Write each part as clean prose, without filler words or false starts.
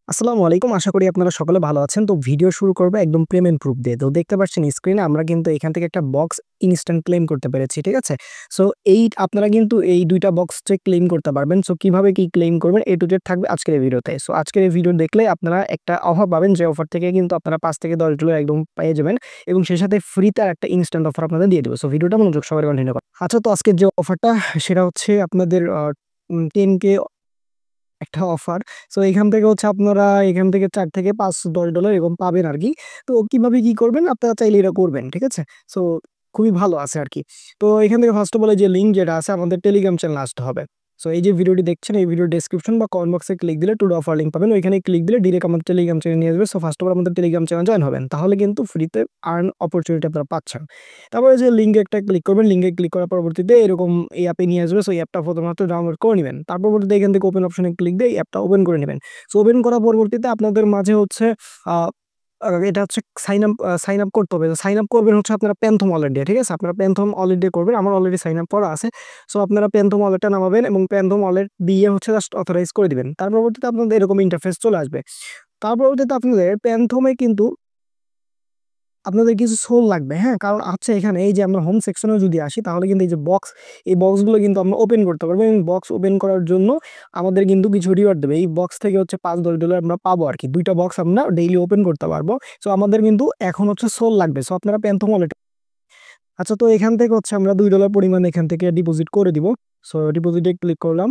আসসালামু আলাইকুম। আশা করি আপনারা সকলে ভালো আছেন। তো ভিডিও শুরু করব একদম পেমেন্ট প্রুফ দিয়ে। তো দেখতে পাচ্ছেন স্ক্রিনে আমরা কিন্তু এখান থেকে একটা বক্স ইনস্ট্যান্ট ক্লেম করতে পেরেছি। ঠিক আছে? সো আপনারা কিন্তু এই ২ টা বক্সে ক্লেম করতে পারবেন। সো কিভাবে কি ক্লেম করবেন A to Z থাকবে আজকের এই ভিডিওতে। সো আজকের এই ভিডিও দেখলে আপনারা একটা অফার পাবেন যে অফার থেকে কিন্তু আপনারা $৫ থেকে $১০ একদম পেয়ে যাবেন এবং সেই সাথে ফ্রিতে আরেকটা ইনস্ট্যান্ট অফার আপনাদের দিয়ে দিব। সো ভিডিওটা মনোযোগ সহকারে কন্টিনিউ করুন। আচ্ছা, তো আজকের যে অফারটা সেটা হচ্ছে আপনাদের 10K একটা অফার। সো এখান থেকে হচ্ছে আপনারা এখান থেকে $৪ থেকে $৫-10 এরকম পাবেন আরকি। তো কিভাবে কি করবেন? আপনারা চাইলে এটা করবেন। ঠিক আছে? সো খুবই ভালো আছে আরকি। তো এখান থেকে ফার্স্ট অফ অল এই যে লিঙ্ক যেটা আছে আমাদের টেলিগ্রাম চ্যানেলে আসতে হবে। সো এই যে ভিডিওটি দেখছেন এই ভিডিওর ডেসক্রিপশন বা কমেন্ট বক্সে ক্লিক দিলে টুডে অফার লিঙ্ক পাবেন। ওইখানে ক্লিক দিলে ডিরেক্ট আমাদের টেলিগ্রাম চ্যানেলে নিয়ে যাবে। সো ফার্স্ট অফ অল আমাদের টেলিগ্রাম চ্যানেলে জয়েন হবেন। তাহলে কিন্তু ফ্রিতে আর্ন অপরচুনিটি আপনারা পাচ্ছেন। তারপরে যে লিঙ্কে একটা ক্লিক করবেন, লিঙ্কে ক্লিক করার পরবর্তীতে এরকম এই অ্যাপে নিয়ে আসবে। সো এই অ্যাপটা প্রথমত ডাউনলোড করে নিবেন। তার পরবর্তীতে এখান থেকে ওপেন অপশনে ক্লিক দিয়ে এই অ্যাপটা ওপেন করে নিবেন। সো ওপেন করার পরবর্তীতে আপনাদের মাঝে হচ্ছে আ আ এটা হচ্ছে সাইন আপ করতে হবে। সাইন আপ করবেন হচ্ছে আপনারা Phantom ওয়ালেট দিয়ে। ঠিক আছে? আপনারা Phantom ওয়ালেট দিয়ে করবেন। আমার অলরেডি সাইন আপ করা আছে। সো আপনারা Phantom ওয়ালেটটা নামাবেন এবং Phantom ওয়ালেট দিয়ে হচ্ছে জাস্ট অথরাইজ করে দিবেন। তার পরবর্তীতে আপনাদের এরকম ইন্টারফেস চলে আসবে। তার পরবর্তীতে আপনাদের Phantom এ কিন্তু আপনাদের কিছু সোল লাগবে, হ্যাঁ? কারণ হচ্ছে এখানে এই যে আমরা হোম সেকশনেও যদি আসি তাহলে কিন্তু এই যে বক্স, এই বক্সগুলো কিন্তু আমরা ওপেন করতে পারবো এবং বক্স ওপেন করার জন্য আমাদের কিন্তু কিছু রিওয়ার্ড দেবে। এই বক্স থেকে হচ্ছে $৫-১০ আমরা পাবো আরকি। ২ টা বক্স আমরা ডেইলি ওপেন করতে পারবো। সো আমাদের কিন্তু এখন হচ্ছে সোল লাগবে। সো আপনারা Phantom ওয়ালেট আচ্ছা, তো এখান থেকে হচ্ছে আমরা $২ পরিমাণ এখান থেকে ডিপোজিট করে দিব। সো ডিপোজিটে ক্লিক করলাম।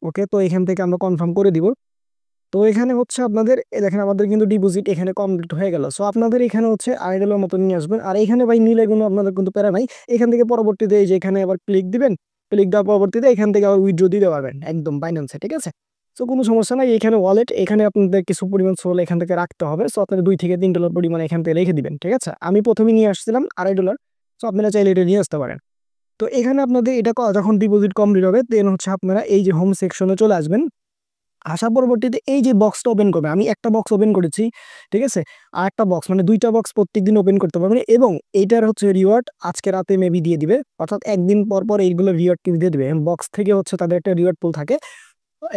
ওকে, তো এখান থেকে আমরা কনফার্ম করে দিব। তো এখানে হচ্ছে আপনাদের দেখেন আমাদের কিন্তু ডিপোজিট এখানে কমপ্লিট হয়ে গেল। সো আপনাদের এখানে হচ্ছে আইডলের মতো নিয়ে আসবেন। আর এখানে ভাই নিলে কোনো আপনাদের কিন্তু প্যারা নাই। এখান থেকে পরবর্তীতে এই যে এখানে আবার ক্লিক দিবেন। ক্লিক দেওয়ার পরবর্তীতে এখান থেকে আবার উইথড্র দিতে পারবেন একদম বাইন্যান্সে। ঠিক আছে? সো কোনো সমস্যা নাই। এখানে ওয়ালেট এখানে আপনাদের কিছু পরিমাণ সোল এখান থেকে রাখতে হবে। সো আপনারা $২ থেকে $৩ পরিমাণ এখান থেকে রেখে দিবেন। ঠিক আছে? আমি ১ম এ নিয়ে আসছিলাম $২.৫। সো আপনারা চাইলে এটা নিয়ে আসতে পারেন। তো এখানে আপনাদের এটা যখন ডিপোজিট কমপ্লিট হবে দেন হচ্ছে আপনারা এই যে হোম সেকশনে চলে আসবেন। আসার পরবর্তীতে এই যে বক্সটা ওপেন করবে, আমি একটা বক্স ওপেন করেছি। ঠিক আছে? আরেকটা বক্স মানে ২ টা বক্স প্রত্যেকদিন ওপেন করতে পারবেন এবং এইটার হচ্ছে রিওয়ার্ড আজকে রাতে মেবি দিয়ে দিবে। অর্থাৎ ১ দিন পর এইগুলো রিওয়ার্ড কিন্তু দিয়ে দিবে। বক্স থেকে হচ্ছে তাদের একটা রিওয়ার্ড পুল থাকে।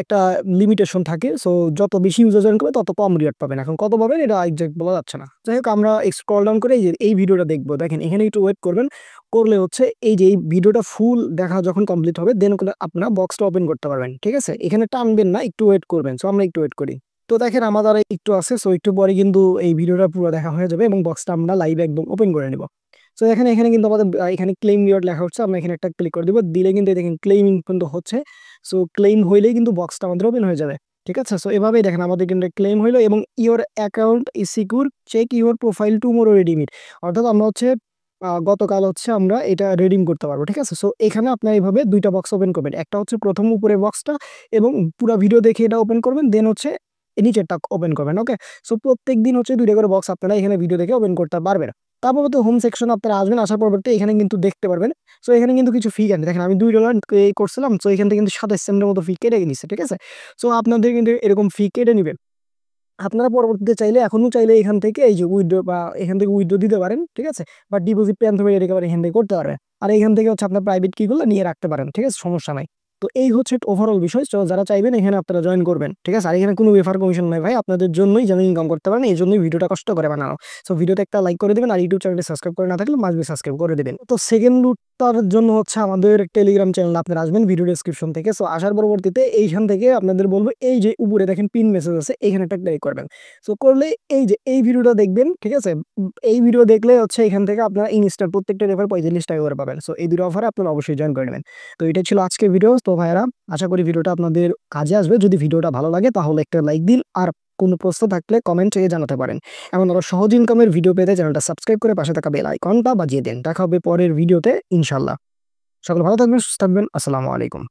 একটা লিমিটেশন থাকে। সো যত বেশি ইউজার জয়েন করবে তত কম রিওয়ার্ড পাবেন। এখন কত পাবেন এটা এক্সাক্ট বলা যাচ্ছে না। যাই হোক আমরা স্ক্রল ডাউন করে এই যে এই ভিডিওটা দেখব। দেখেন এখানে একটু ওয়েট করবেন। করলে হচ্ছে এই যে এই ভিডিওটা ফুল দেখা যখন কমপ্লিট হবে দেন আপনারা বক্সটা ওপেন করতে পারবেন। ঠিক আছে? এখানে টানবেন না, একটু ওয়েট করবেন। সো আমরা একটু ওয়েট করি। তো দেখেন আমার দ্বারা একটু আছে। সো একটু পরে কিন্তু এই ভিডিওটা পুরো দেখা হয়ে যাবে এবং বক্সটা আমরা লাইভে একদম ওপেন করে নিব। সো এখানে এখানে কিন্তু আমাদের এখানে ক্লেম রিওয়ার্ড লেখা হচ্ছে। আমরা এখানে একটা ক্লিক করে দিব। দিলে কিন্তু দেখেন ক্লেমিং কিন্তু হচ্ছে। সো ক্লেম হইলেই কিন্তু বক্সটা আমাদের ওপেন হয়ে যাবে। ঠিক আছে? সো এভাবেই দেখেন আমাদের কিন্তু ক্লেম হইলো এবং your account is secure, check your profile tomorrow redeem it. অর্থাৎ আমরা হচ্ছে গতকাল হচ্ছে আমরা এটা রিডিম করতে পারবো। ঠিক আছে? সো এখানে আপনারা এভাবে ২ টা বক্স ওপেন করবেন। একটা হচ্ছে প্রথম উপরের বক্সটা এবং পুরা ভিডিও দেখে এটা ওপেন করবেন। দেন হচ্ছে নিচেরটা ওপেন করবেন। ওকে? সো প্রত্যেকদিন হচ্ছে ২ টা করে বক্স আপনারা এখানে ভিডিও দেখে ওপেন করতে পারবেন। তারপর তো হোম সেকশনে আপনারা আসবেন। আসার পরবর্তী এখানে কিন্তু দেখতে পারবেন। সো এখানে কিন্তু কিছু ফি কাটে। দেখেন আমি $২ পে করছিলাম। সো এখান থেকে কিন্তু ২৭ সেন্টের মতো ফি কেটে নিছে। ঠিক আছে? সো আপনাদের কিন্তু এরকম ফি কেটে নিবে। আপনারা পরবর্তীতে চাইলে এখনো চাইলে এখান থেকে এই যে উইথড্র বা এখান থেকে উইথড্র দিতে পারেন। ঠিক আছে? বা ডিপোজিট Phantom এর রিকভারি এখান থেকে করতে পারবেন। আর এখান থেকে হচ্ছে আপনার প্রাইভেট কিগুলো নিয়ে রাখতে পারেন। ঠিক আছে? সমস্যা নাই। তো এই হচ্ছে ওভারঅল বিষয়। সো যারা চাইবেন এখানে আপনারা জয়েন করবেন। ঠিক আছে? আর এখানে কোনো রেফার কমিশন নাই ভাই। আপনাদের জন্যই যেন ইনকাম করতে পারেন। এইজন্যই ভিডিওটা কষ্ট করে বানানো। সো ভিডিওতে একটা লাইক করে দিবেন আর ইউটিউব চ্যানেলটি সাবস্ক্রাইব করে না থাকলে মাস্ট বি সাবস্ক্রাইব করে দিবেন। তো সেকেন্ড রুটটার জন্য হচ্ছে আমাদের টেলিগ্রাম চ্যানেলে আপনারা আসবেন ভিডিও ডেসক্রিপশন থেকে। সো আসার পরবর্তীতে এইখান থেকে আপনাদের বলব এই যে উপরে দেখেন পিন মেসেজ আছে এখানে একটা ক্লিক করবেন। সো করলে এই যে এই ভিডিওটা দেখবেন। ঠিক আছে? এই ভিডিও দেখলে হচ্ছে এখান থেকে আপনারা ইনস্ট্যান্ট প্রত্যেকটা রেফার ৳৪৫ করে পাবেন। সো এই ২ টা অফারে আপনারা অবশ্যই জয়েন করে নেবেন। তো এটা ছিল আজকের ভিডিও। তো ভাইয়েরা আশা করি ভিডিওটা আপনাদের কাজে আসবে। যদি ভিডিওটা ভালো লাগে তাহলে একটা লাইক দিন। আর কোনো প্রশ্ন থাকলে কমেন্টে জানাতে পারেন। এমন আরো সহজ ইনকামের ভিডিও পেতে চ্যানেলটা সাবস্ক্রাইব করে পাশে থাকা বেল আইকনটা বাজিয়ে দেন। দেখা হবে পরের ভিডিওতে ইনশাআল্লাহ। সকলে ভালো থাকবেন, সুস্থ থাকবেন। আসসালামু আলাইকুম।